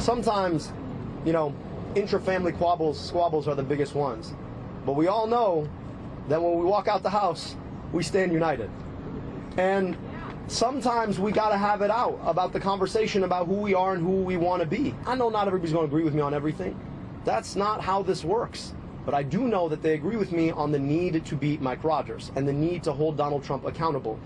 Sometimes, you know, intra-family squabbles are the biggest ones. But we all know that when we walk out the house, we stand united. And sometimes we got to have it out about the conversation about who we are and who we want to be. I know not everybody's going to agree with me on everything. That's not how this works. But I do know that they agree with me on the need to beat Mike Rogers and the need to hold Donald Trump accountable.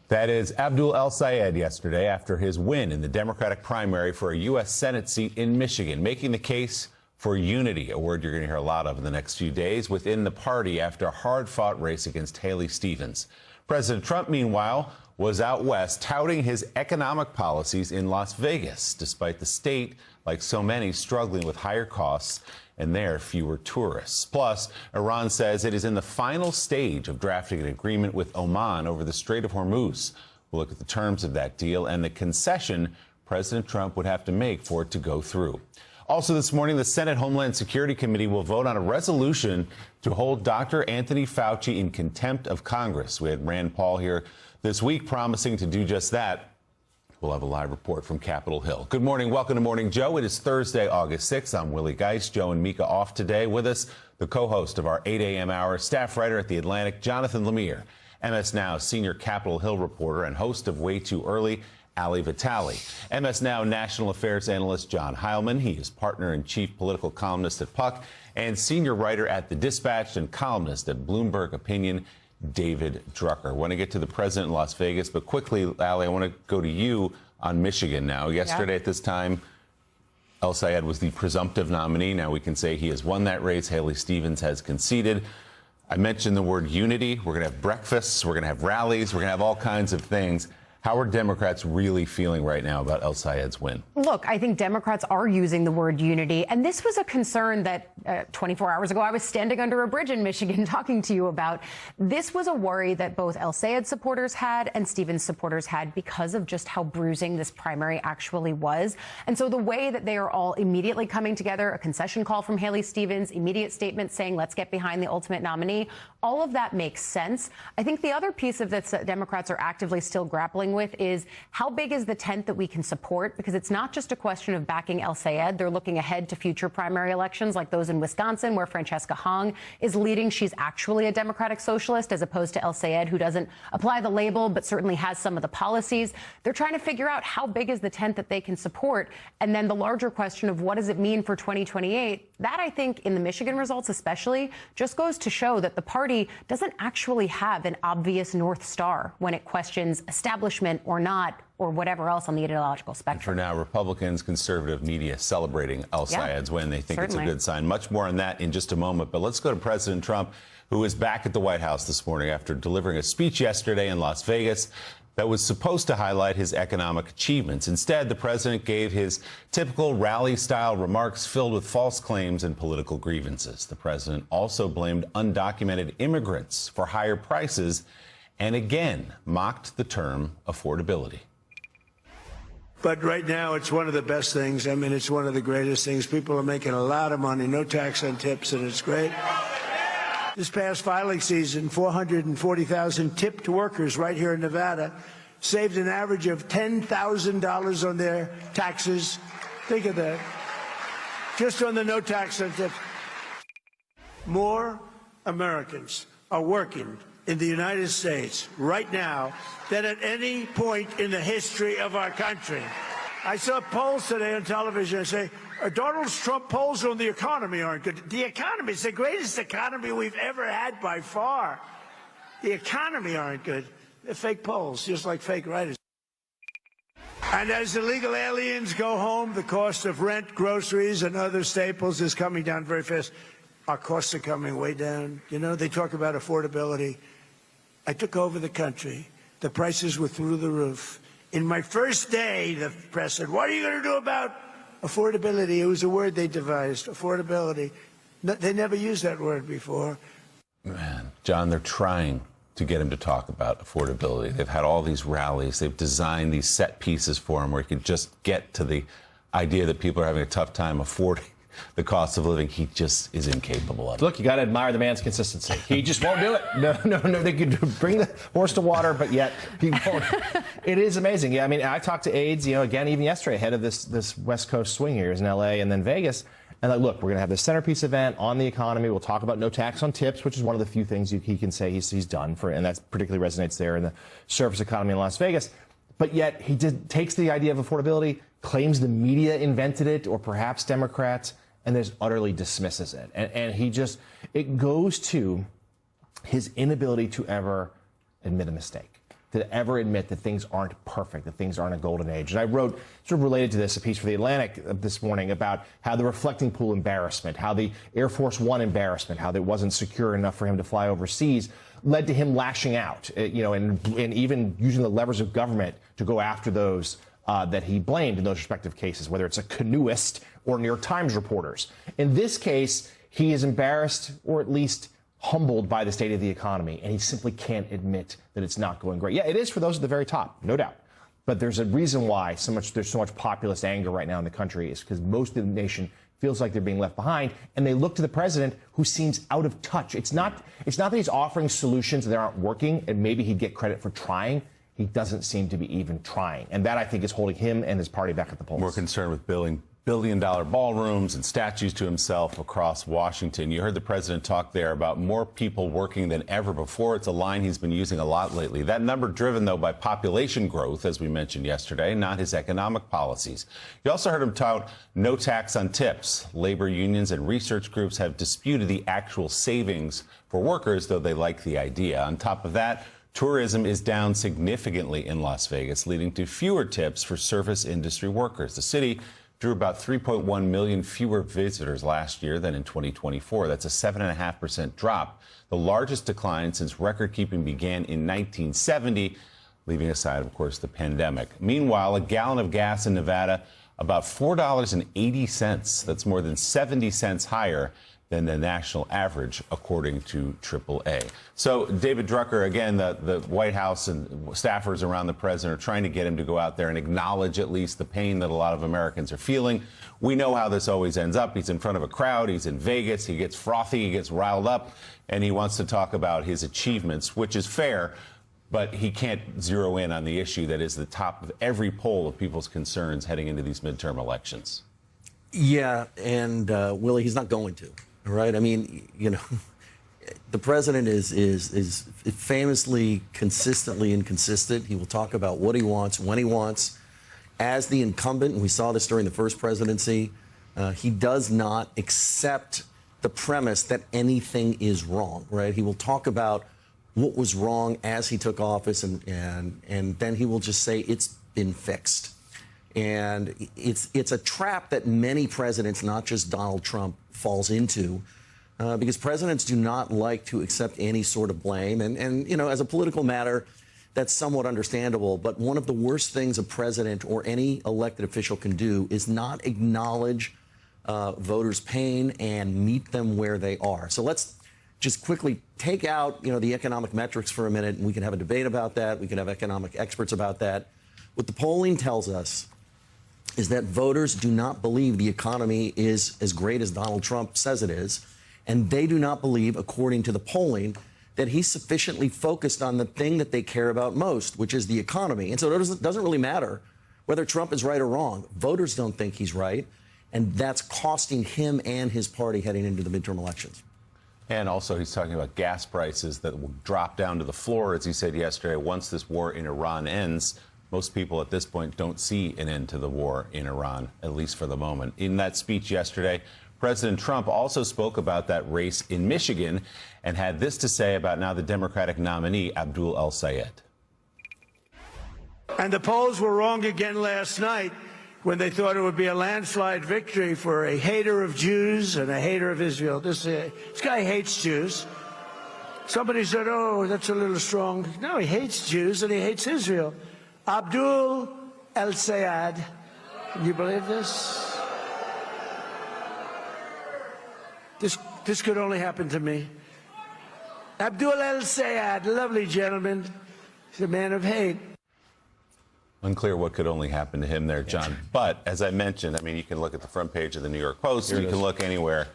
That is Abdul El-Sayed yesterday after his win in the Democratic primary for a U.S. Senate seat in Michigan, making the case for unity, a word you're going to hear a lot of in the next few days within the party after a hard-fought race against Haley Stevens. President Trump, meanwhile, was out west touting his economic policies in Las Vegas, despite the state, like so many, struggling with higher costs and there fewer tourists. Plus, Iran says it is in the final stage of drafting an agreement with Oman over the Strait of Hormuz. We'll look at the terms of that deal and the concession President Trump would have to make for it to go through. Also this morning, the Senate Homeland Security Committee will vote on a resolution to hold Dr. Anthony Fauci in contempt of Congress. We had Rand Paul here this week promising to do just that. We'll have a live report from Capitol Hill. Good morning. Welcome to Morning Joe. It is Thursday, August 6th. I'm Willie Geist. Joe and Mika off today. With us, the co-host of our 8 a.m. hour, staff writer at The Atlantic, Jonathan Lemire, MS Now senior Capitol Hill reporter and host of Way Too Early, Ali Vitale, MS Now national affairs analyst John Heilman. He is partner and chief political columnist at Puck and senior writer at The Dispatch and columnist at Bloomberg Opinion, David Drucker. I want to get to the president in Las Vegas, but quickly, Ali, I want to go to you on Michigan now. Yesterday at this time, El-Sayed was the presumptive nominee. Now we can say he has won that race. Haley Stevens has conceded. I mentioned the word unity. We're going to have breakfasts. We're going to have rallies. We're going to have all kinds of things. How are Democrats really feeling right now about El-Sayed's win? Look, I think Democrats are using the word unity. And this was a concern that 24 hours ago I was standing under a bridge in Michigan talking to you about. This was a worry that both El-Sayed supporters had and Stevens supporters had because of just how bruising this primary actually was. And so the way that they are all immediately coming together, a concession call from Haley Stevens, immediate statement saying, let's get behind the ultimate nominee, all of that makes sense. I think the other piece of this that Democrats are actively still grappling with is how big is the tent that we can support? Because it's not just a question of backing El-Sayed. They're looking ahead to future primary elections like those in Wisconsin, where Francesca Hong is leading. She's actually a Democratic socialist as opposed to El-Sayed, who doesn't apply the label but certainly has some of the policies. They're trying to figure out how big is the tent that they can support. And then the larger question of what does it mean for 2028? That, I think, in the Michigan results especially, just goes to show that the party doesn't actually have an obvious North Star when it questions establishment or not, or whatever else on the ideological spectrum. And for now, Republicans, conservative media celebrating El-Sayed's win. They think it's a good sign. Much more on that in just a moment. But let's go to President Trump, who is back at the White House this morning after delivering a speech yesterday in Las Vegas that was supposed to highlight his economic achievements. Instead, the president gave his typical rally-style remarks filled with false claims and political grievances. The president also blamed undocumented immigrants for higher prices and again mocked the term affordability. But right now, it's one of the best things. I mean, it's one of the greatest things. People are making a lot of money, no tax on tips, and it's great. This past filing season, 440,000 tipped workers right here in Nevada saved an average of $10,000 on their taxes. Think of that. Just on the no tax on tips. More Americans are working in the United States right now than at any point in the history of our country. I saw polls today on television that say Donald Trump polls on the economy aren't good. The economy is the greatest economy we've ever had by far. The economy aren't good. They're fake polls, just like fake writers. And as illegal aliens go home, the cost of rent, groceries, and other staples is coming down very fast. Our costs are coming way down. You know, they talk about affordability. I took over the country. The prices were through the roof. In my first day, the press said, what are you going to do about affordability? It was a word they devised, affordability. No, they never used that word before. Man, John, they're trying to get him to talk about affordability. They've had all these rallies. They've designed these set pieces for him where he could just get to the idea that people are having a tough time affording the cost of living. He just is incapable of it. Look, you got to admire the man's consistency. He just won't do it. No. They could bring the horse to water, but yet he won't. It is amazing. Yeah, I mean, I talked to aides, again, even yesterday, ahead of this West Coast swing here, in L.A. and then Vegas. And like, look, we're going to have this centerpiece event on the economy. We'll talk about no tax on tips, which is one of the few things he can say he's done for, and that particularly resonates there in the service economy in Las Vegas. But yet he takes the idea of affordability, claims the media invented it, or perhaps Democrats, and then utterly dismisses it. And it goes to his inability to ever admit a mistake, to ever admit that things aren't perfect, that things aren't a golden age. And I wrote, sort of related to this, a piece for The Atlantic this morning about how the reflecting pool embarrassment, how the Air Force One embarrassment, how it wasn't secure enough for him to fly overseas, led to him lashing out, and even using the levers of government to go after those that he blamed in those respective cases, whether it's a canoeist or New York Times reporters. In this case, he is embarrassed, or at least humbled, by the state of the economy, and he simply can't admit that it's not going great. Yeah, it is for those at the very top, no doubt. But there's a reason why there's so much populist anger right now in the country, is because most of the nation feels like they're being left behind, and they look to the president, who seems out of touch. It's not that he's offering solutions that aren't working, and maybe he'd get credit for trying. He doesn't seem to be even trying. And that, I think, is holding him and his party back at the polls. More concerned with building billion-dollar ballrooms and statues to himself across Washington. You heard the president talk there about more people working than ever before. It's a line he's been using a lot lately. That number driven, though, by population growth, as we mentioned yesterday, not his economic policies. You also heard him tout no tax on tips. Labor unions and research groups have disputed the actual savings for workers, though they like the idea. On top of that, tourism is down significantly in Las Vegas, leading to fewer tips for service industry workers. The city drew about 3.1 million fewer visitors last year than in 2024. That's a 7.5% drop, the largest decline since record-keeping began in 1970, leaving aside, of course, the pandemic. Meanwhile, a gallon of gas in Nevada, about $4.80. That's more than 70 cents higher than the national average, according to AAA. So, David Drucker, again, the White House and staffers around the president are trying to get him to go out there and acknowledge at least the pain that a lot of Americans are feeling. We know how this always ends up. He's in front of a crowd. He's in Vegas. He gets frothy. He gets riled up. And he wants to talk about his achievements, which is fair. But he can't zero in on the issue that is the top of every poll of people's concerns heading into these midterm elections. Yeah, and Willie, he's not going to. All right. I mean, the president is famously consistently inconsistent. He will talk about what he wants, when he wants. As the incumbent, and we saw this during the first presidency, he does not accept the premise that anything is wrong. Right. He will talk about what was wrong as he took office, and then he will just say it's been fixed. And it's a trap that many presidents, not just Donald Trump, falls into, because presidents do not like to accept any sort of blame. And as a political matter, that's somewhat understandable. But one of the worst things a president or any elected official can do is not acknowledge voters' pain and meet them where they are. So let's just quickly take out, the economic metrics for a minute, and we can have a debate about that. We can have economic experts about that. What the polling tells us is that voters do not believe the economy is as great as Donald Trump says it is, and they do not believe, according to the polling, that he's sufficiently focused on the thing that they care about most, which is the economy. And so it doesn't really matter whether Trump is right or wrong. Voters don't think he's right, and that's costing him and his party heading into the midterm elections. And also, he's talking about gas prices that will drop down to the floor, as he said yesterday, once this war in Iran ends. Most people at this point don't see an end to the war in Iran, at least for the moment. In that speech yesterday, President Trump also spoke about that race in Michigan and had this to say about now the Democratic nominee, Abdul El-Sayed. And the polls were wrong again last night when they thought it would be a landslide victory for a hater of Jews and a hater of Israel. This guy hates Jews. Somebody said, oh, that's a little strong. No, he hates Jews and he hates Israel. Abdul El-Sayed. Can you believe this? This could only happen to me. Abdul El-Sayed, lovely gentleman. He's a man of hate. Unclear what could only happen to him there, John. But as I mentioned, I mean, you can look at the front page of the New York Post, or you can look anywhere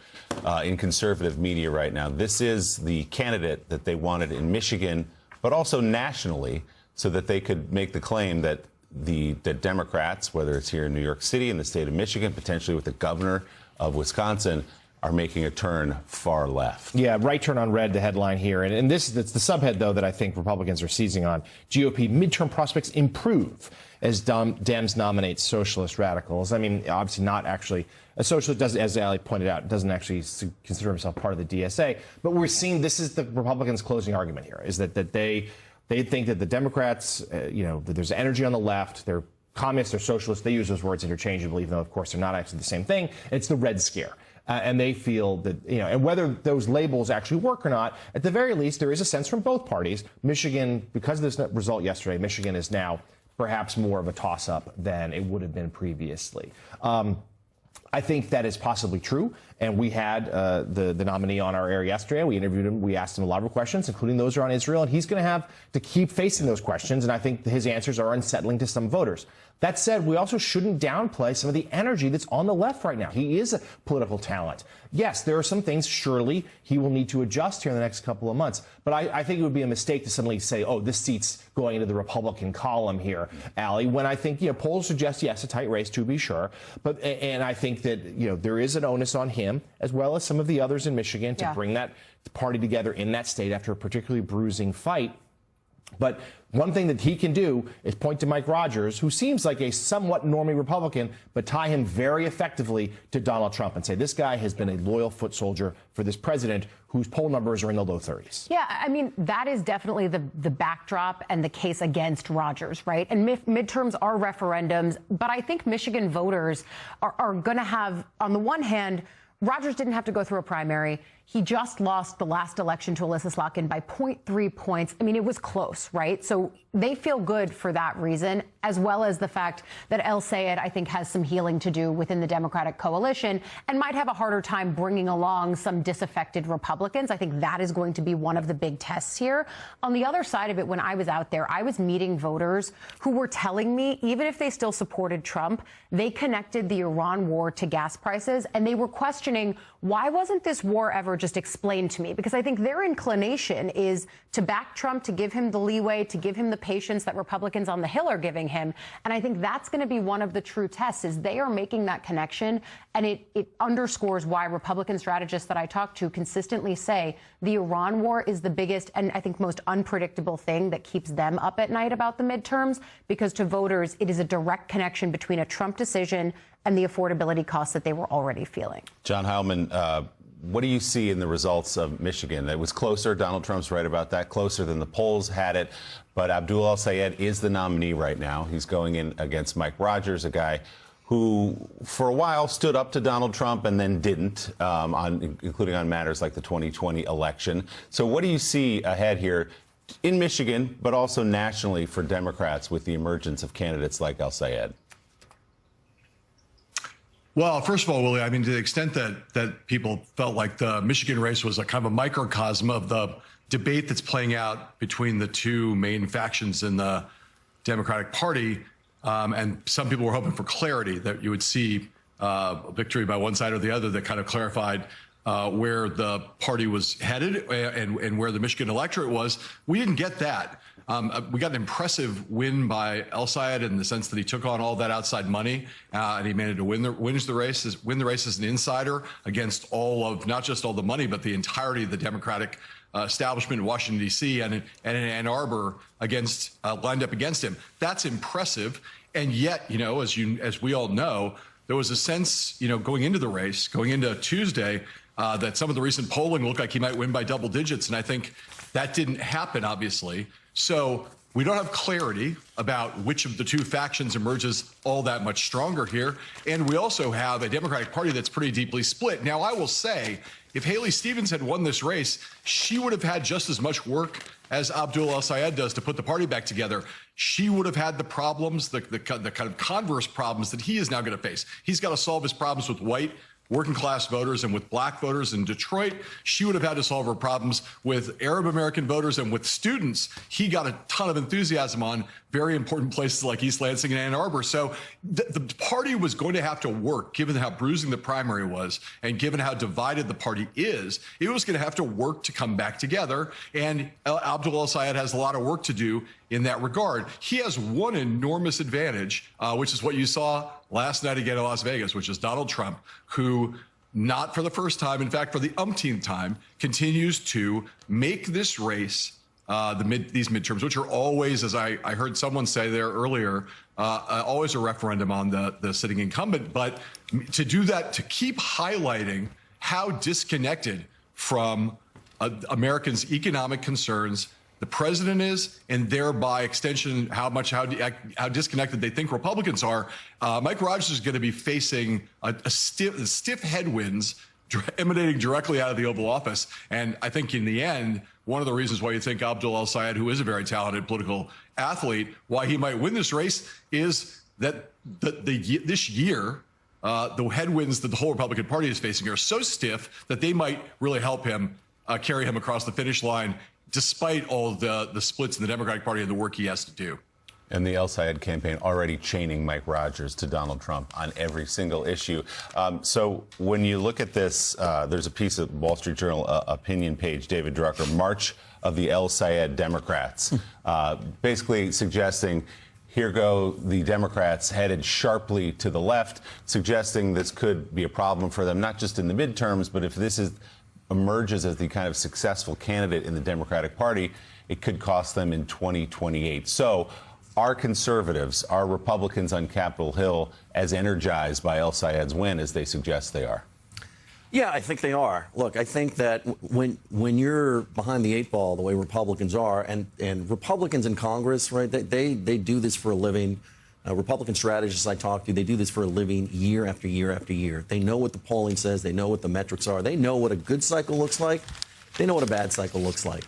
in conservative media right now. This is the candidate that they wanted in Michigan, but also nationally, so that they could make the claim that the Democrats, whether it's here in New York City, in the state of Michigan, potentially with the governor of Wisconsin, are making a turn far left. Yeah, right turn on red, the headline here. And it's the subhead, though, that I think Republicans are seizing on. GOP midterm prospects improve as Dems nominate socialist radicals. I mean, obviously not actually a socialist, doesn't, as Ali pointed out, doesn't actually consider himself part of the DSA. But we're seeing this is the Republicans' closing argument here, is that they think that the Democrats, that there's energy on the left, they're communists, they're socialists. They use those words interchangeably, even though, of course, they're not actually the same thing. It's the Red Scare. And they feel that, and whether those labels actually work or not, at the very least, there is a sense from both parties. Michigan, because of this result yesterday, Michigan is now perhaps more of a toss-up than it would have been previously. I think that is possibly true. And we had the nominee on our air yesterday. We interviewed him. We asked him a lot of questions, including those around Israel. And he's going to have to keep facing those questions. And I think his answers are unsettling to some voters. That said, we also shouldn't downplay some of the energy that's on the left right now. He is a political talent. Yes, there are some things, surely, he will need to adjust here in the next couple of months. But I think it would be a mistake to suddenly say, oh, this seat's going into the Republican column here, Ali, when I think, polls suggest, yes, a tight race, to be sure. And I think that, there is an onus on him, as well as some of the others in Michigan, to bring that party together in that state after a particularly bruising fight. But one thing that he can do is point to Mike Rogers, who seems like a somewhat normie Republican, but tie him very effectively to Donald Trump and say, this guy has been a loyal foot soldier for this president whose poll numbers are in the low 30s. Yeah, I mean, that is definitely the backdrop and the case against Rogers, right? And midterms are referendums, but I think Michigan voters are going to have, on the one hand, Rogers didn't have to go through a primary. He just lost the last election to Alyssa Slotkin by 0.3 points. I mean, it was close, right? So they feel good for that reason, as well as the fact that El Sayed, I think, has some healing to do within the Democratic coalition and might have a harder time bringing along some disaffected Republicans. I think that is going to be one of the big tests here. On the other side of it, when I was out there, I was meeting voters who were telling me, even if they still supported Trump, they connected the Iran war to gas prices, and they were questioning, why wasn't this war ever just explained to me? Because I think their inclination is to back Trump, to give him the leeway, to give him the patience that Republicans on the Hill are giving him. And I think that's going to be one of the true tests, is they are making that connection. And it underscores why Republican strategists that I talk to consistently say the Iran war is the biggest and I think most unpredictable thing that keeps them up at night about the midterms, because to voters, it is a direct connection between a Trump decision and the affordability costs that they were already feeling. John Heilman, what do you see in the results of Michigan? It was closer. Donald Trump's right about that, closer than the polls had it. But Abdul El-Sayed is the nominee right now. He's going in against Mike Rogers, a guy who for a while stood up to Donald Trump and then didn't, including on matters like the 2020 election. So what do you see ahead here in Michigan, but also nationally for Democrats with the emergence of candidates like El-Sayed? Well, first of all, Willie, I mean, to the extent that people felt like the Michigan race was a kind of a microcosm of the debate that's playing out between the two main factions in the Democratic Party, and some people were hoping for clarity, that you would see a victory by one side or the other that kind of clarified where the party was headed and where the Michigan electorate was. We didn't get that. We got an impressive win by El-Sayed in the sense that he took on all that outside money and he managed to win the race as an insider against all of, not just all the money, but the entirety of the Democratic establishment in Washington, D.C. and in Ann Arbor lined up against him. That's impressive. And yet, as we all know, there was a sense, going into the race, going into Tuesday, that some of the recent polling looked like he might win by double digits. And I think that didn't happen, obviously. So we don't have clarity about which of the two factions emerges all that much stronger here. And we also have a Democratic Party that's pretty deeply split. Now, I will say, if Haley Stevens had won this race, she would have had just as much work as Abdul El-Sayed does to put the party back together. She would have had the problems, the kind of converse problems that he is now going to face. He's got to solve his problems with white working class voters and with black voters in Detroit. She would have had to solve her problems with Arab American voters and with students. He got a ton of enthusiasm on very important places like East Lansing and Ann Arbor. So the party was going to have to work, given how bruising the primary was and given how divided the party is. It was going to have to work to come back together. And Abdul El-Sayed has a lot of work to do in that regard. He has one enormous advantage, which is what you saw last night again in Las Vegas, which is Donald Trump, who, not for the first time, in fact, for the umpteenth time, continues to make this race, these midterms, which are always, as I heard someone say there earlier, always a referendum on the sitting incumbent. But to do that, to keep highlighting how disconnected from Americans' economic concerns the president is, and thereby extension how disconnected they think Republicans are. Mike Rogers is going to be facing a stiff headwinds emanating directly out of the Oval Office. And I think in the end, one of the reasons why you think Abdul El-Sayed, who is a very talented political athlete, why he might win this race is that this year, the headwinds that the whole Republican Party is facing are so stiff that they might really help him carry him across the finish line, despite all the splits in the Democratic Party and the work he has to do. And the El-Sayed campaign already chaining Mike Rogers to Donald Trump on every single issue. So when you look at this, there's a piece of Wall Street Journal opinion page, David Drucker, March of the El-Sayed Democrats, basically suggesting here go the Democrats headed sharply to the left, suggesting this could be a problem for them, not just in the midterms, but if this emerges as the kind of successful candidate in the Democratic Party, it could cost them in 2028. So are conservatives, are Republicans on Capitol Hill as energized by El-Sayed's win as they suggest they are? Yeah, I think they are. Look, I think that when you're behind the eight ball the way Republicans are, and Republicans in Congress, right, they do this for a living. Republican strategists I talk to, they do this for a living year after year after year. They know what the polling says. They know what the metrics are. They know what a good cycle looks like. They know what a bad cycle looks like.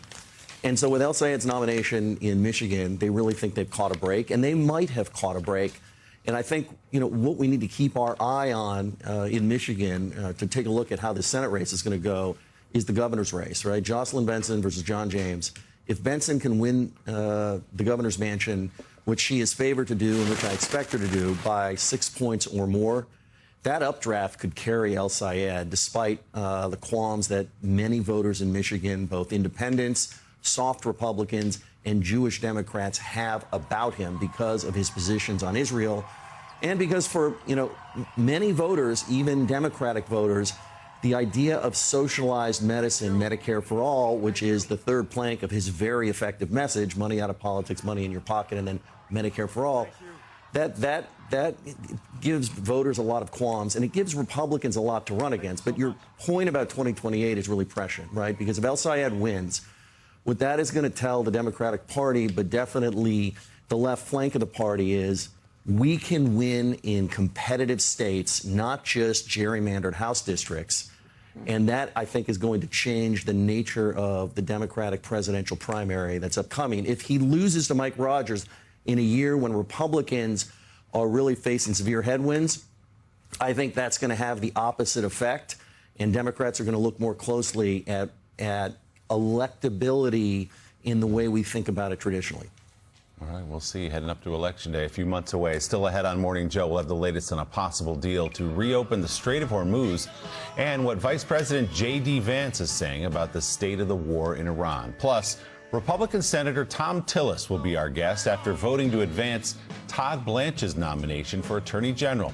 And so with El-Sayed's nomination in Michigan, they really think they've caught a break, and they might have caught a break. And I think, what we need to keep our eye on in Michigan to take a look at how the Senate race is going to go is the governor's race, right? Jocelyn Benson versus John James. If Benson can win the governor's mansion, which she is favored to do and which I expect her to do, by 6 points or more, that updraft could carry El-Sayed, despite the qualms that many voters in Michigan, both independents, soft Republicans, and Jewish Democrats have about him because of his positions on Israel, and because for many voters, even Democratic voters, the idea of socialized medicine, Medicare for all, which is the third plank of his very effective message, money out of politics, money in your pocket, and then Medicare for all, that gives voters a lot of qualms, and it gives Republicans a lot to run against. But your point about 2028 is really prescient, right? Because if El-Sayed wins, what that is going to tell the Democratic Party, but definitely the left flank of the party, is we can win in competitive states, not just gerrymandered House districts. And that, I think, is going to change the nature of the Democratic presidential primary that's upcoming. If he loses to Mike Rogers in a year when Republicans are really facing severe headwinds, I think that's going to have the opposite effect. And Democrats are going to look more closely at electability in the way we think about it traditionally. All right, we'll see. Heading up to Election Day, a few months away. Still ahead on Morning Joe, we'll have the latest on a possible deal to reopen the Strait of Hormuz and what Vice President J.D. Vance is saying about the state of the war in Iran. Plus, Republican Senator Thom Tillis will be our guest after voting to advance Todd Blanche's nomination for Attorney General.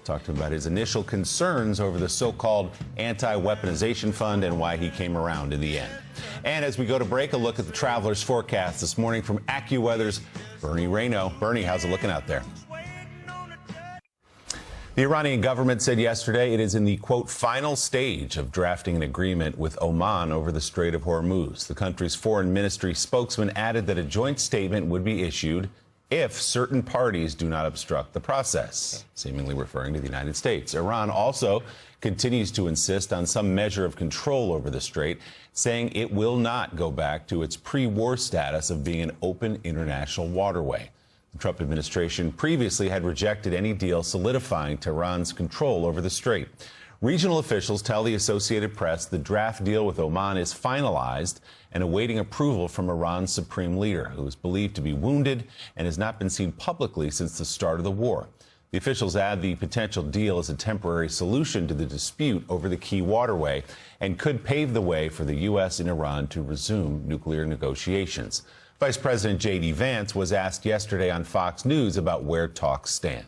Talk to him about his initial concerns over the so-called anti-weaponization fund and why he came around in the end. And as we go to break, a look at the traveler's forecast this morning from AccuWeather's Bernie Rayno. Bernie, how's it looking out there? The Iranian government said yesterday it is in the, quote, final stage of drafting an agreement with Oman over the Strait of Hormuz. The country's foreign ministry spokesman added that a joint statement would be issued if certain parties do not obstruct the process, seemingly referring to the United States. Iran also continues to insist on some measure of control over the strait, saying it will not go back to its pre-war status of being an open international waterway. The Trump administration previously had rejected any deal solidifying Tehran's control over the strait. Regional officials tell the Associated Press the draft deal with Oman is finalized and awaiting approval from Iran's supreme leader, who is believed to be wounded and has not been seen publicly since the start of the war. The officials add the potential deal is a temporary solution to the dispute over the key waterway and could pave the way for the U.S. and Iran to resume nuclear negotiations. Vice President J.D. Vance was asked yesterday on Fox News about where talks stand.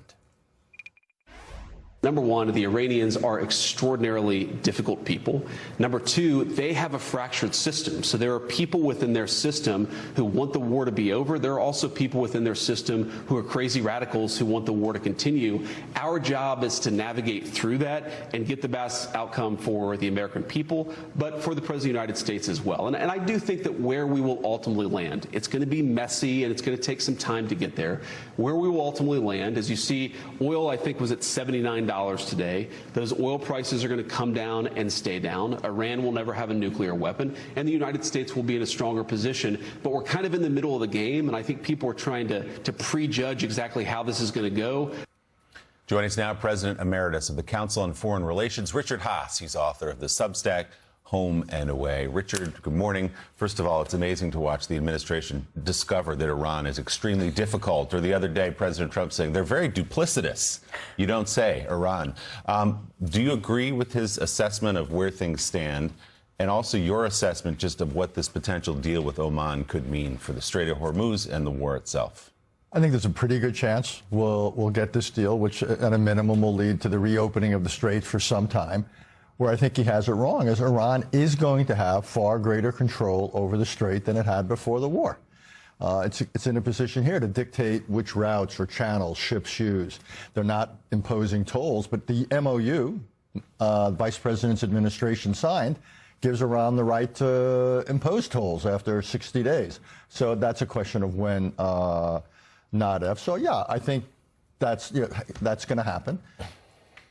Number one, the Iranians are extraordinarily difficult people. Number two, they have a fractured system. So there are people within their system who want the war to be over. There are also people within their system who are crazy radicals who want the war to continue. Our job is to navigate through that and get the best outcome for the American people, but for the President of the United States as well. And I do think that where we will ultimately land, it's going to be messy and it's going to take some time to get there. Where we will ultimately land, as you see, oil, I think, was at $79 today. Those oil prices are going to come down and stay down. Iran will never have a nuclear weapon, and the United States will be in a stronger position. But we're kind of in the middle of the game, and I think people are trying to prejudge exactly how this is going to go. Joining us now, President Emeritus of the Council on Foreign Relations, Richard Haass. He's author of the Substack Home and Away. Richard, good morning. First of all, it's amazing to watch the administration discover that Iran is extremely difficult. Or the other day, President Trump saying they're very duplicitous. You don't say, Iran. Do you agree with his assessment of where things stand? And also your assessment just of what this potential deal with Oman could mean for the Strait of Hormuz and the war itself? I think there's a pretty good chance we'll get this deal, which at a minimum will lead to the reopening of the Strait for some time. Where I think he has it wrong is Iran is going to have far greater control over the Strait than it had before the war. It's in a position here to dictate which routes or channels ships use. They're not imposing tolls, but the MOU, Vice President's administration signed, gives Iran the right to impose tolls after 60 days. So that's a question of when, not if. So yeah, I think that's going to happen.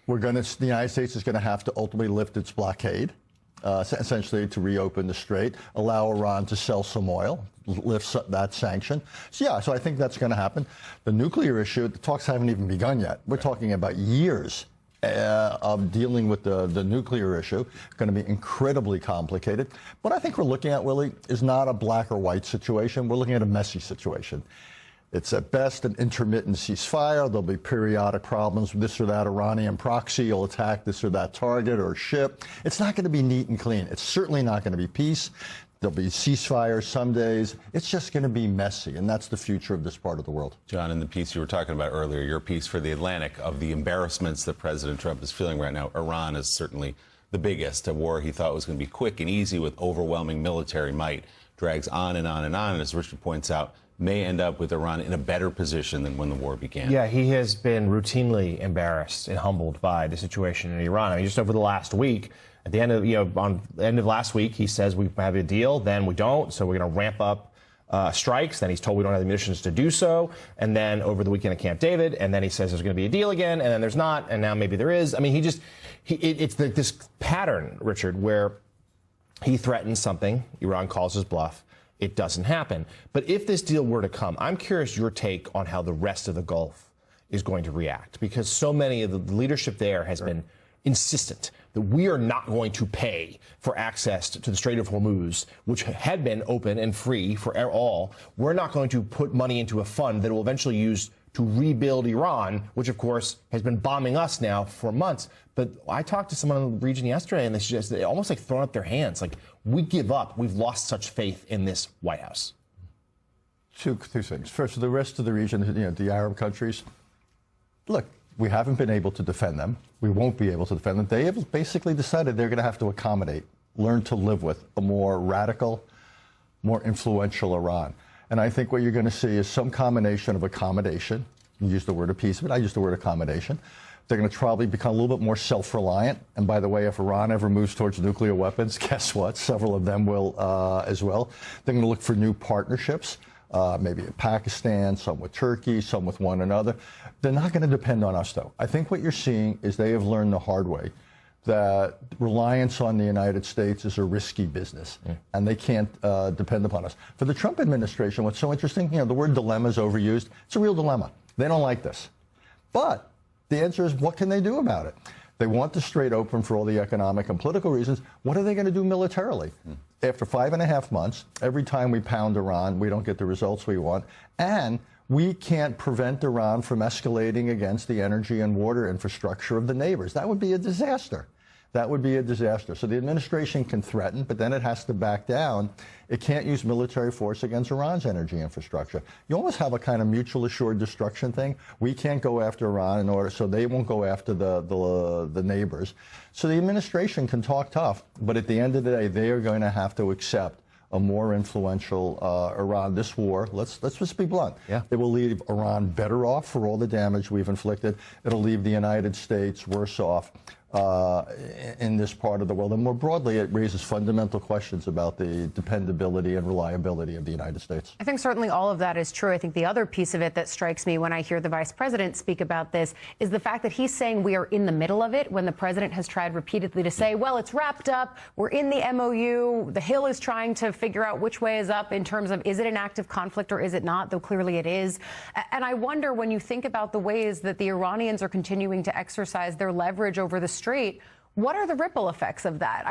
The United States is going to have to ultimately lift its blockade, essentially to reopen the Strait, allow Iran to sell some oil, lift that sanction. So yeah, so I think that's going to happen. The nuclear issue, the talks haven't even begun yet. We're talking about years of dealing with the nuclear issue. Going to be incredibly complicated. What I think we're looking at, Willie, is not a black or white situation. We're looking at a messy situation. It's at best an intermittent ceasefire. There'll be periodic problems with this or that Iranian proxy will attack this or that target or ship. It's not going to be neat and clean. It's certainly not going to be peace. There'll be ceasefires some days. It's just going to be messy, and that's the future of this part of the world. John, in the piece you were talking about earlier, your piece for The Atlantic of the embarrassments that President Trump is feeling right now, Iran is certainly the biggest. A war he thought was going to be quick and easy with overwhelming military might drags on and on and on, and as Richard points out, may end up with Iran in a better position than when the war began. Yeah, he has been routinely embarrassed and humbled by the situation in Iran. I mean, just over the last week, at the end of, on the end of last week, he says we have a deal, then we don't, so we're going to ramp up strikes. Then he's told we don't have the munitions to do so. And then over the weekend at Camp David, and then he says there's going to be a deal again, and then there's not, and now maybe there is. I mean, it's this pattern, Richard, where he threatens something, Iran calls his bluff. It doesn't happen. But if this deal were to come, I'm curious your take on how the rest of the Gulf is going to react, because so many of the leadership there has been insistent that we are not going to pay for access to the Strait of Hormuz, which had been open and free for all. We're not going to put money into a fund that will eventually use to rebuild Iran, which, of course, has been bombing us now for months. But I talked to someone in the region yesterday, and they almost like throwing up their hands. Like, we give up. We've lost such faith in this White House. Two things. First, the rest of the region, the Arab countries, look, we haven't been able to defend them. We won't be able to defend them. They have basically decided they're going to have to accommodate, learn to live with a more radical, more influential Iran. And I think what you're going to see is some combination of accommodation. You use the word appeasement. I use the word accommodation. They're going to probably become a little bit more self-reliant. And by the way, if Iran ever moves towards nuclear weapons, guess what? Several of them will as well. They're going to look for new partnerships, maybe in Pakistan, some with Turkey, some with one another. They're not going to depend on us, though. I think what you're seeing is they have learned the hard way that reliance on the United States is a risky business, and they can't depend upon us. For the Trump administration, what's so interesting, the word dilemma is overused. It's a real dilemma. They don't like this. But the answer is, what can they do about it? They want the strait open for all the economic and political reasons. What are they going to do militarily? After 5.5 months, every time we pound Iran, we don't get the results we want. And we can't prevent Iran from escalating against the energy and water infrastructure of the neighbors. That would be a disaster. That would be a disaster. So the administration can threaten, but then it has to back down. It can't use military force against Iran's energy infrastructure. You almost have a kind of mutual assured destruction thing. We can't go after Iran in order, so they won't go after the neighbors. So the administration can talk tough, but at the end of the day, they are going to have to accept a more influential Iran. This war, let's just be blunt. Yeah. It will leave Iran better off for all the damage we've inflicted. It'll leave the United States worse off in this part of the world. And more broadly, it raises fundamental questions about the dependability and reliability of the United States. I think certainly all of that is true. I think the other piece of it that strikes me when I hear the vice president speak about this is the fact that he's saying we are in the middle of it, when the president has tried repeatedly to say, well, it's wrapped up, we're in the MOU, the Hill is trying to figure out which way is up in terms of is it an active conflict or is it not, though clearly it is. And I wonder, when you think about the ways that the Iranians are continuing to exercise their leverage over the strait, what are the ripple effects of that?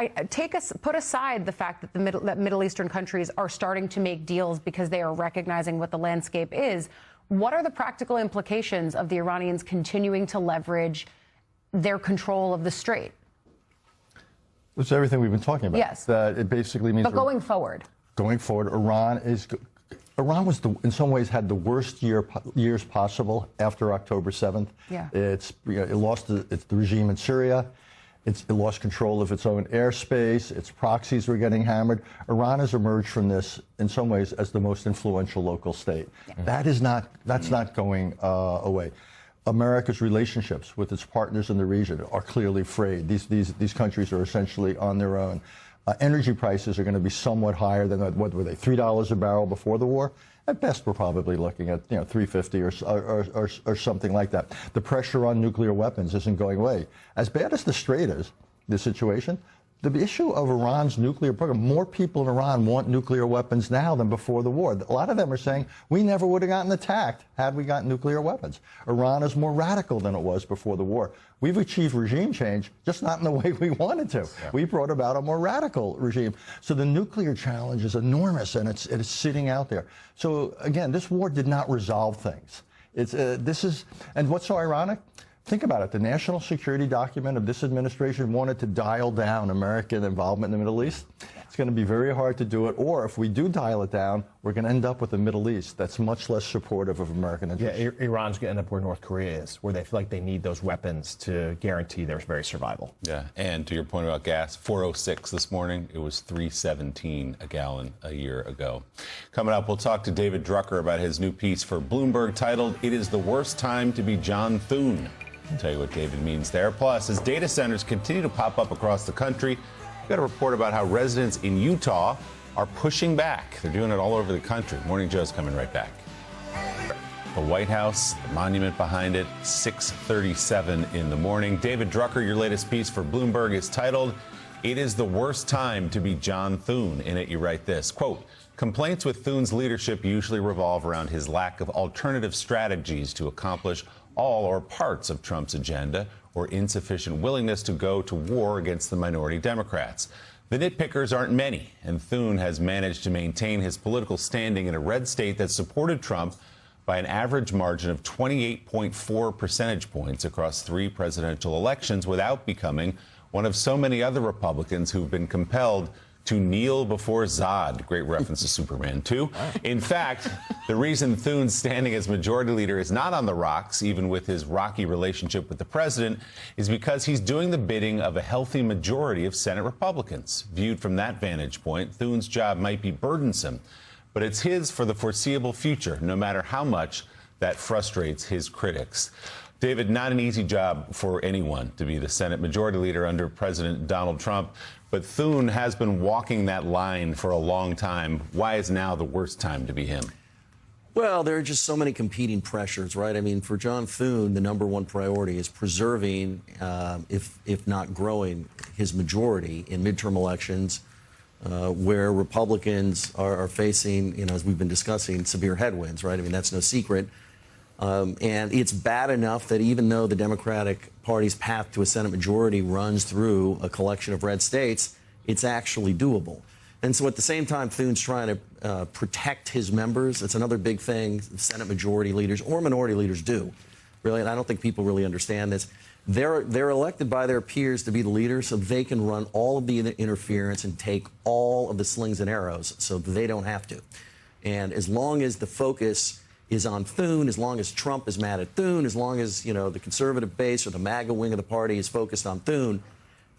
Put aside the fact that that Middle Eastern countries are starting to make deals because they are recognizing what the landscape is. What are the practical implications of the Iranians continuing to leverage their control of the strait? It's everything we've been talking about. Yes. That it basically means. But going forward, Iran was in some ways had the worst years possible after October 7th. Yeah. It lost the regime in Syria. It lost control of its own airspace. Its proxies were getting hammered. Iran has emerged from this in some ways as the most influential local state. Yeah. That's not going away. America's relationships with its partners in the region are clearly frayed. These countries are essentially on their own. Energy prices are going to be somewhat higher than, what were they, $3 a barrel before the war? At best, we're probably looking at $3.50 or something like that. The pressure on nuclear weapons isn't going away. As bad as the strait is, the situation, the issue of Iran's nuclear program, more people in Iran want nuclear weapons now than before the war. A lot of them are saying, we never would have gotten attacked had we gotten nuclear weapons. Iran is more radical than it was before the war. We've achieved regime change, just not in the way we wanted to. Yeah. We brought about a more radical regime. So the nuclear challenge is enormous, and it is sitting out there. So again, this war did not resolve things. And what's so ironic? Think about it. The national security document of this administration wanted to dial down American involvement in the Middle East. It's going to be very hard to do it. Or if we do dial it down, we're going to end up with a Middle East that's much less supportive of American interests. Yeah, Iran's going to end up where North Korea is, where they feel like they need those weapons to guarantee their very survival. Yeah, and to your point about gas, $4.06 this morning. It was $3.17 a gallon a year ago. Coming up, we'll talk to David Drucker about his new piece for Bloomberg titled, "It is the Worst Time to be John Thune." I'll tell you what David means there. Plus, as data centers continue to pop up across the country, we've got a report about how residents in Utah are pushing back. They're doing it all over the country. Morning Joe's coming right back. The White House, the monument behind it, 6:37 in the morning. David Drucker, your latest piece for Bloomberg is titled, "It is the Worst Time to be John Thune." In it, you write this, quote, "Complaints with Thune's leadership usually revolve around his lack of alternative strategies to accomplish all or parts of Trump's agenda, or insufficient willingness to go to war against the minority Democrats. The nitpickers aren't many, and Thune has managed to maintain his political standing in a red state that supported Trump by an average margin of 28.4 percentage points across 3 presidential elections without becoming one of so many other Republicans who've been compelled to kneel before Zod." Great reference to Superman, too. In fact, the reason Thune's standing as majority leader is not on the rocks, even with his rocky relationship with the president, is because he's doing the bidding of a healthy majority of Senate Republicans. Viewed from that vantage point, Thune's job might be burdensome, but it's his for the foreseeable future, no matter how much that frustrates his critics. David, not an easy job for anyone to be the Senate Majority Leader under President Donald Trump, but Thune has been walking that line for a long time. Why is now the worst time to be him? Well, there are just so many competing pressures, right? I mean, for John Thune, the number one priority is preserving, if not growing, his majority in midterm elections, where Republicans are facing, as we've been discussing, severe headwinds, right? I mean, that's no secret. And it's bad enough that even though the Democratic Party's path to a Senate majority runs through a collection of red states, it's actually doable. And so at the same time, Thune's trying to protect his members. It's another big thing Senate majority leaders or minority leaders do, really. And I don't think people really understand this. They're elected by their peers to be the leaders so they can run all of the interference and take all of the slings and arrows so they don't have to. And as long as the focus is on Thune, as long as Trump is mad at Thune, as long as, you know, the conservative base or the MAGA wing of the party is focused on Thune,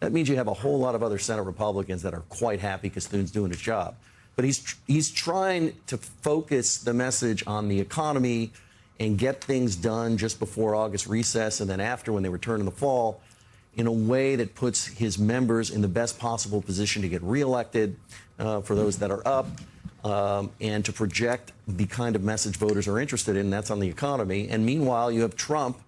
that means you have a whole lot of other Senate Republicans that are quite happy because Thune's doing his job. But he's trying to focus the message on the economy and get things done just before August recess and then after when they return in the fall in a way that puts his members in the best possible position to get reelected for those that are up and to project the kind of message voters are interested in, that's on the economy. And meanwhile, you have Trump,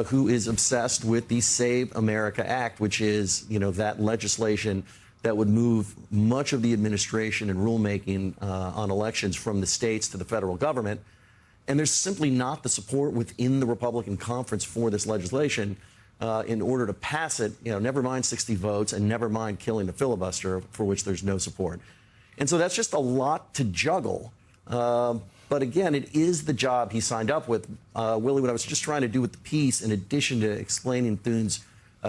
who is obsessed with the Save America Act, which is, you know, that legislation that would move much of the administration and rulemaking on elections from the states to the federal government. And there's simply not the support within the Republican conference for this legislation in order to pass it, you know, never mind 60 votes and never mind killing the filibuster, for which there's no support. And so that's just a lot to juggle. But again, it is the job he signed up with. Willie, what I was just trying to do with the piece, in addition to explaining Thune's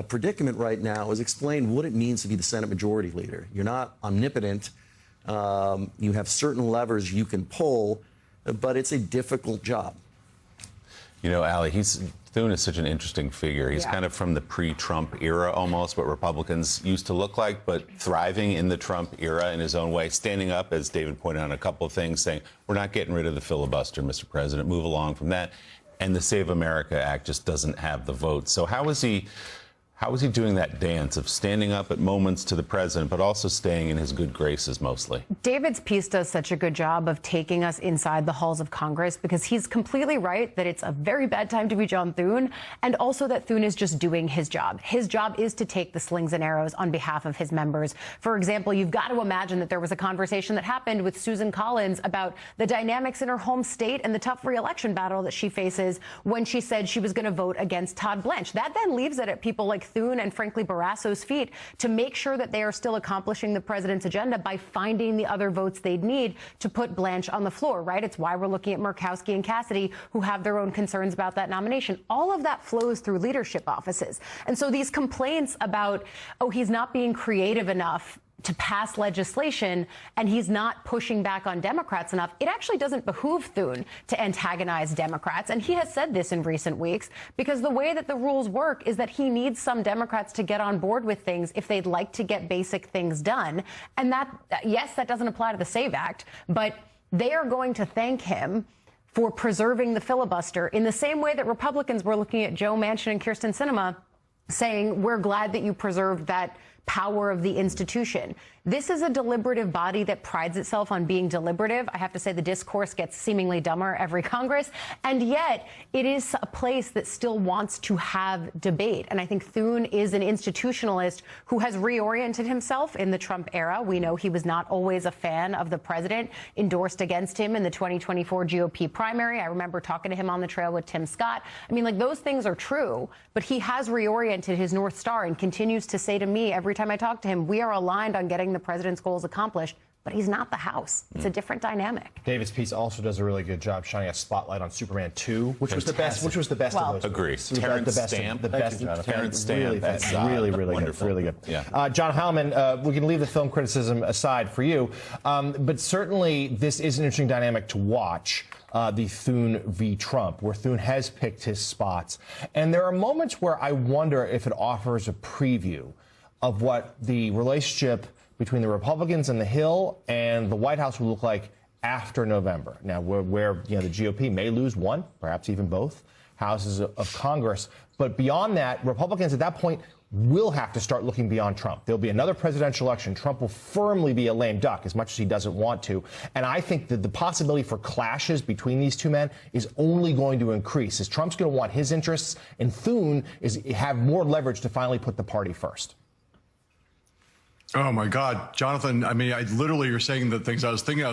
predicament right now, is explain what it means to be the Senate Majority Leader. You're not omnipotent. You have certain levers you can pull, but it's a difficult job. You know, Allie, Thune is such an interesting figure. He's kind of from the pre-Trump era almost, what Republicans used to look like, but thriving in the Trump era in his own way, standing up, as David pointed out, on a couple of things, saying, we're not getting rid of the filibuster, Mr. President, move along from that. And the Save America Act just doesn't have the votes. So how is he doing that dance of standing up at moments to the president, but also staying in his good graces mostly? David's piece does such a good job of taking us inside the halls of Congress, because he's completely right that it's a very bad time to be John Thune, and also that Thune is just doing his job. His job is to take the slings and arrows on behalf of his members. For example, you've got to imagine that there was a conversation that happened with Susan Collins about the dynamics in her home state and the tough re-election battle that she faces when she said she was going to vote against Todd Blanche. That then leaves it at people like Thune and frankly Barrasso's feet to make sure that they are still accomplishing the president's agenda by finding the other votes they'd need to put Blanche on the floor, right? It's why we're looking at Murkowski and Cassidy, who have their own concerns about that nomination. All of that flows through leadership offices. And so these complaints about, oh, he's not being creative enough to pass legislation and he's not pushing back on Democrats enough, it actually doesn't behoove Thune to antagonize Democrats. And he has said this in recent weeks, because the way that the rules work is that he needs some Democrats to get on board with things if they'd like to get basic things done. And that, yes, that doesn't apply to the SAVE Act, but they are going to thank him for preserving the filibuster in the same way that Republicans were looking at Joe Manchin and Kyrsten Sinema saying, we're glad that you preserved that power of the institution. This is a deliberative body that prides itself on being deliberative. I have to say the discourse gets seemingly dumber every Congress, and yet it is a place that still wants to have debate. And I think Thune is an institutionalist who has reoriented himself in the Trump era. We know he was not always a fan of the president, endorsed against him in the 2024 GOP primary. I remember talking to him on the trail with Tim Scott. I mean, like, those things are true, but he has reoriented his North Star and continues to say to me every time I talk to him, we are aligned on getting the president's goals accomplished, but he's not the House. It's a different dynamic. David's piece also does a really good job shining a spotlight on Superman 2, which was the best. Which was the best of those. Agree. Terrence Stamp. The best. Terrence Stamp. Really good. Really good. Yeah. John Heilemann, we can leave the film criticism aside for you, but certainly this is an interesting dynamic to watch. The Thune v. Trump, where Thune has picked his spots. And there are moments where I wonder if it offers a preview of what the relationship between the Republicans and the Hill and the White House will look like after November. Now, where you know, the GOP may lose one, perhaps even both, houses of Congress. But beyond that, Republicans at that point will have to start looking beyond Trump. There'll be another presidential election. Trump will firmly be a lame duck, as much as he doesn't want to. And I think that the possibility for clashes between these two men is only going to increase, as Trump's going to want his interests, and Thune have more leverage to finally put the party first. Oh my God, Jonathan! I mean, I literally you're saying the things I was thinking.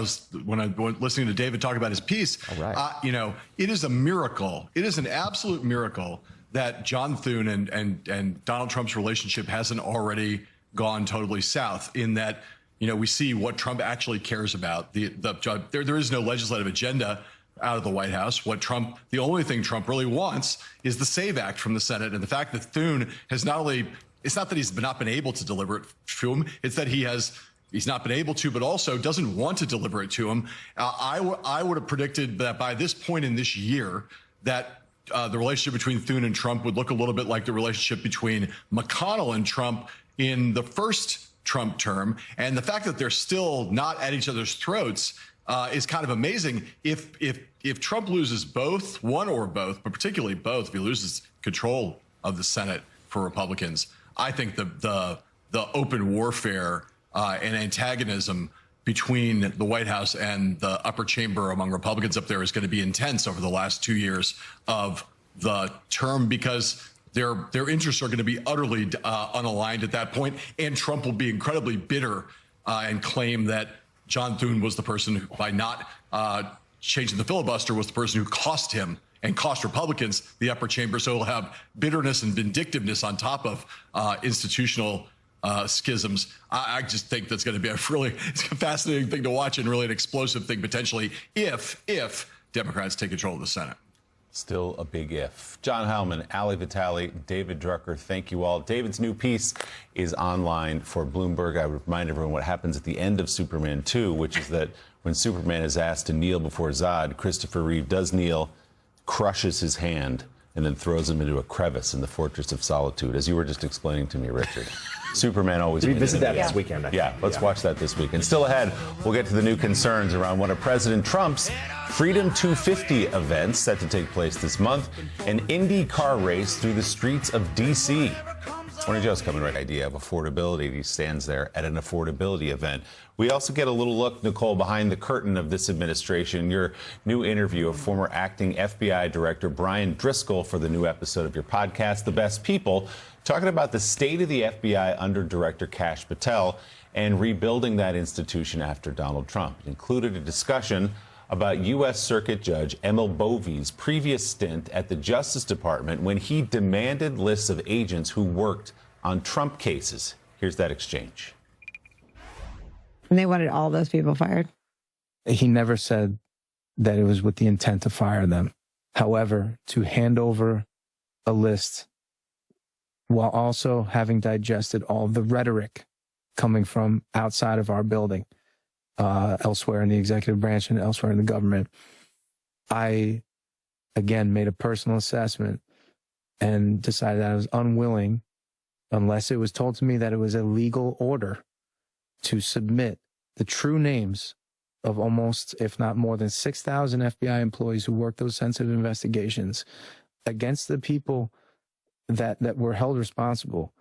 When I was listening to David talk about his piece. All right. You know, it is a miracle. It is an absolute miracle that John Thune and Donald Trump's relationship hasn't already gone totally south. In that, you know, we see what Trump actually cares about. There is no legislative agenda out of the White House. The only thing Trump really wants is the SAVE Act from the Senate, and the fact that Thune has not only. It's not that he's not been able to deliver it to him. It's that he's not been able to, but also doesn't want to deliver it to him. I would have predicted that by this point in this year, that the relationship between Thune and Trump would look a little bit like the relationship between McConnell and Trump in the first Trump term. And the fact that they're still not at each other's throats is kind of amazing. If Trump loses both, one or both, but particularly both, if he loses control of the Senate for Republicans, I think the open warfare and antagonism between the White House and the upper chamber among Republicans up there is going to be intense over the last 2 years of the term, because their interests are going to be utterly unaligned at that point, and Trump will be incredibly bitter and claim that John Thune was the person who, by not changing the filibuster, was the person who cost him and cost Republicans the upper chamber. So he'll have bitterness and vindictiveness on top of institutional schisms. I just think that's going to be it's a fascinating thing to watch, and really an explosive thing potentially if Democrats take control of the Senate. Still a big if. John Hellman, Ali Vitale, David Drucker, thank you all. David's new piece is online for Bloomberg. I would remind everyone what happens at the end of Superman 2, which is that when Superman is asked to kneel before Zod, Christopher Reeve does kneel, crushes his hand, and then throws him into a crevice in the Fortress of Solitude, as you were just explaining to me, Richard. Superman always wins. Revisit that this weekend. Yeah, let's watch that this weekend. Still ahead, we'll get to the new concerns around one of President Trump's Freedom 250 events set to take place this month, an Indy car race through the streets of D.C. Morning Joe's coming right idea of affordability. He stands there at an affordability event. We also get a little look, Nicole, behind the curtain of this administration. Your new interview of former acting FBI Director Brian Driscoll for the new episode of your podcast, The Best People, talking about the state of the FBI under Director Kash Patel and rebuilding that institution after Donald Trump. It included a discussion about U.S. Circuit Judge Emil Bovey's previous stint at the Justice Department when he demanded lists of agents who worked on Trump cases. Here's that exchange. And they wanted all those people fired? He never said that it was with the intent to fire them. However, to hand over a list while also having digested all the rhetoric coming from outside of our building, elsewhere in the executive branch and elsewhere in the government, I, again, made a personal assessment and decided that I was unwilling, unless it was told to me that it was a legal order, to submit the true names of almost, if not more than 6,000 FBI employees who worked those sensitive investigations against the people that were held responsible.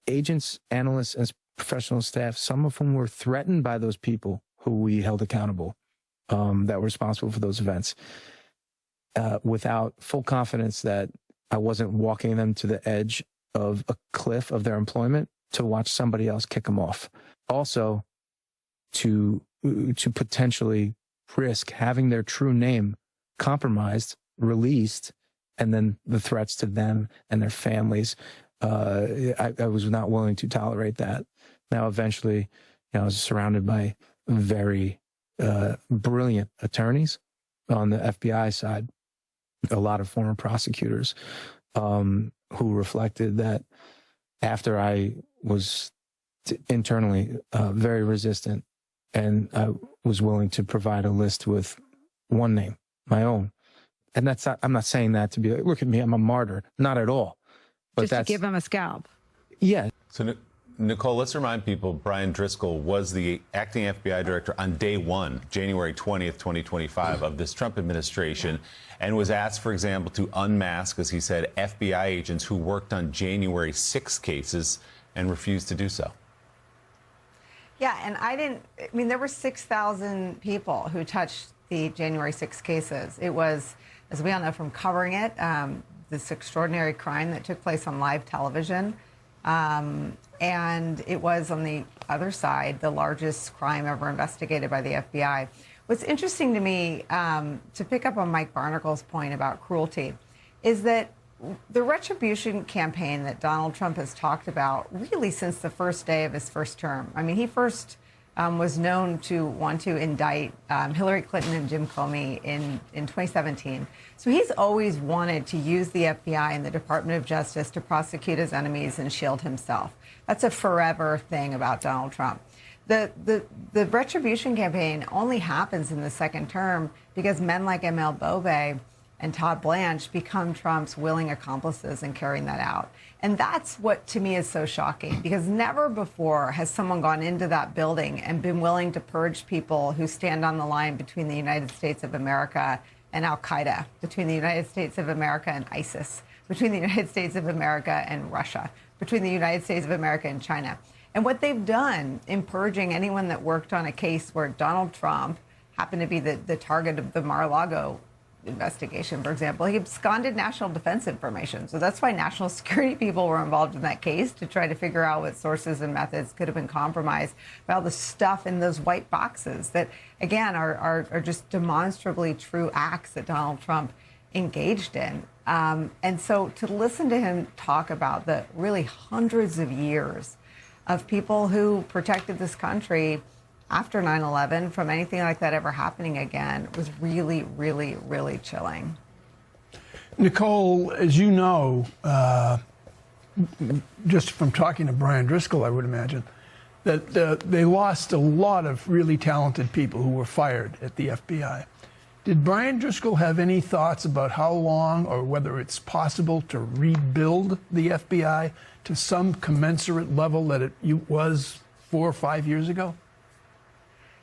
Agents, analysts, and professional staff, some of whom were threatened by those people who we held accountable, that were responsible for those events, without full confidence that I wasn't walking them to the edge of a cliff of their employment to watch somebody else kick them off. Also, to potentially risk having their true name compromised, released, and then the threats to them and their families. I was not willing to tolerate that. Now, eventually, I was surrounded by very brilliant attorneys on the FBI side, a lot of former prosecutors who reflected that after I was internally very resistant, and I was willing to provide a list with one name, my own. And that's not, I'm not saying that to be like, look at me, I'm a martyr. Not at all. But just to give him a scalp. Yeah. So, Nicole, let's remind people, Brian Driscoll was the acting FBI director on day one, January 20th, 2025, of this Trump administration, and was asked, for example, to unmask, as he said, FBI agents who worked on January 6 cases and refused to do so. Yeah, and there were 6,000 people who touched the January 6 cases. It was, as we all know from covering it, this extraordinary crime that took place on live television. And it was, on the other side, the largest crime ever investigated by the FBI. What's interesting to me, to pick up on Mike Barnacle's point about cruelty, is that the retribution campaign that Donald Trump has talked about really since the first day of his first term. I mean, he first was known to want to indict Hillary Clinton and Jim Comey in 2017. So he's always wanted to use the FBI and the Department of Justice to prosecute his enemies and shield himself. That's a forever thing about Donald Trump. The retribution campaign only happens in the second term because men like ML Bobe and Todd Blanche become Trump's willing accomplices in carrying that out. And that's what, to me, is so shocking, because never before has someone gone into that building and been willing to purge people who stand on the line between the United States of America and Al-Qaeda, between the United States of America and ISIS, between the United States of America and Russia, between the United States of America and China. And what they've done in purging anyone that worked on a case where Donald Trump happened to be the target of the Mar-a-Lago investigation, for example, he absconded national defense information. So that's why national security people were involved in that case, to try to figure out what sources and methods could have been compromised by all the stuff in those white boxes that, again, are just demonstrably true acts that Donald Trump engaged in. And so to listen to him talk about the really hundreds of years of people who protected this country after 9/11 from anything like that ever happening again was really, really, really chilling. Nicole, as you know, just from talking to Brian Driscoll, I would imagine, that they lost a lot of really talented people who were fired at the FBI. Did Brian Driscoll have any thoughts about how long or whether it's possible to rebuild the FBI to some commensurate level that it was 4 or 5 years ago?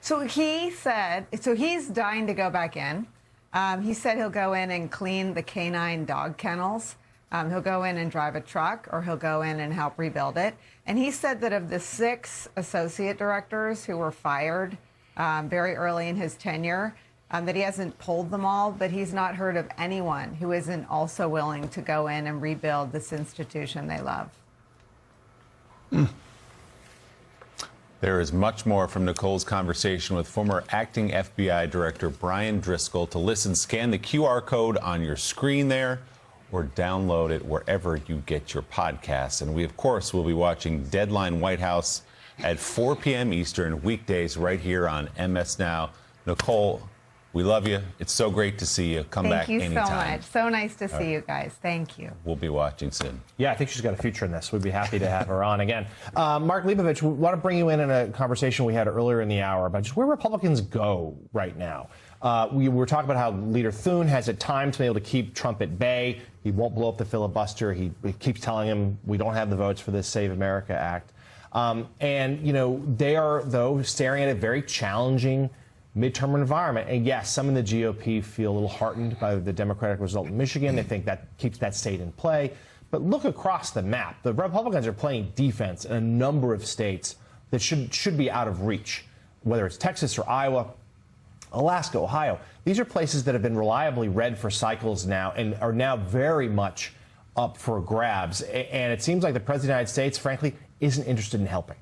So he said, so he's dying to go back in. He said he'll go in and clean the canine dog kennels. He'll go in and drive a truck, or he'll go in and help rebuild it. And he said that of the 6 associate directors who were fired very early in his tenure, that he hasn't pulled them all, but he's not heard of anyone who isn't also willing to go in and rebuild this institution they love. There is much more from Nicole's conversation with former acting FBI Director Brian Driscoll. To listen, scan the QR code on your screen there or download it wherever you get your podcasts. And we, of course, will be watching Deadline White House at 4 p.m. Eastern weekdays right here on MS Now. Nicole, we love you. It's so great to see you. Come back anytime. Thank you so much. So nice to see you guys. Thank you. We'll be watching soon. Yeah, I think she's got a future in this. We'd be happy to have her on again. Mark Leibovich, we want to bring you in a conversation we had earlier in the hour about just where Republicans go right now. We were talking about how Leader Thune has at times been able to keep Trump at bay. He won't blow up the filibuster. He keeps telling him we don't have the votes for this Save America Act. And, you know, they are, though, staring at a very challenging midterm environment. And yes, some in the GOP feel a little heartened by the Democratic result in Michigan. They think that keeps that state in play. But look across the map. The Republicans are playing defense in a number of states that should be out of reach, whether it's Texas or Iowa, Alaska, Ohio. These are places that have been reliably red for cycles now and are now very much up for grabs. And it seems like the President of the United States, frankly, isn't interested in helping.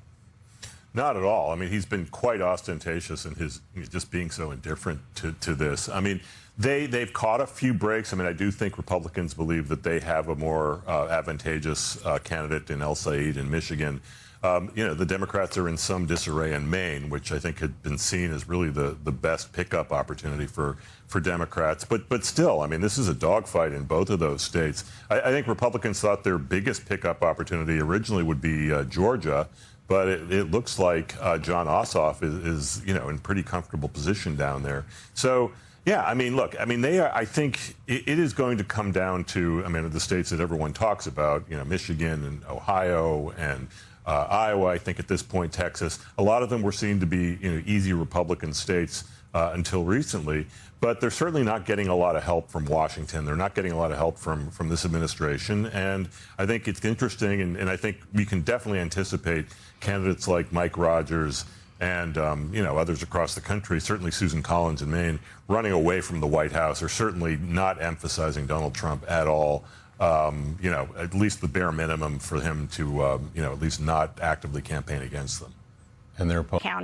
Not at all. I mean, he's been quite ostentatious in his just being so indifferent to this. I mean, they've caught a few breaks. I mean, I do think Republicans believe that they have a more advantageous candidate in El Said in Michigan. You know, the Democrats are in some disarray in Maine, which I think had been seen as really the best pickup opportunity for Democrats. But still, I mean, this is a dogfight in both of those states. I think Republicans thought their biggest pickup opportunity originally would be Georgia. But it looks like John Ossoff is, you know, in pretty comfortable position down there. So, yeah, I mean, look, I mean, I think it is going to come down to, I mean, the states that everyone talks about, you know, Michigan and Ohio and Iowa, I think at this point, Texas. A lot of them were seen to be, you know, easy Republican states until recently. But they're certainly not getting a lot of help from Washington. They're not getting a lot of help from this administration. And I think it's interesting, and I think we can definitely anticipate candidates like Mike Rogers and, you know, others across the country, certainly Susan Collins in Maine, running away from the White House, or certainly not emphasizing Donald Trump at all you know, at least the bare minimum for him to, you know, at least not actively campaign against them. And their County.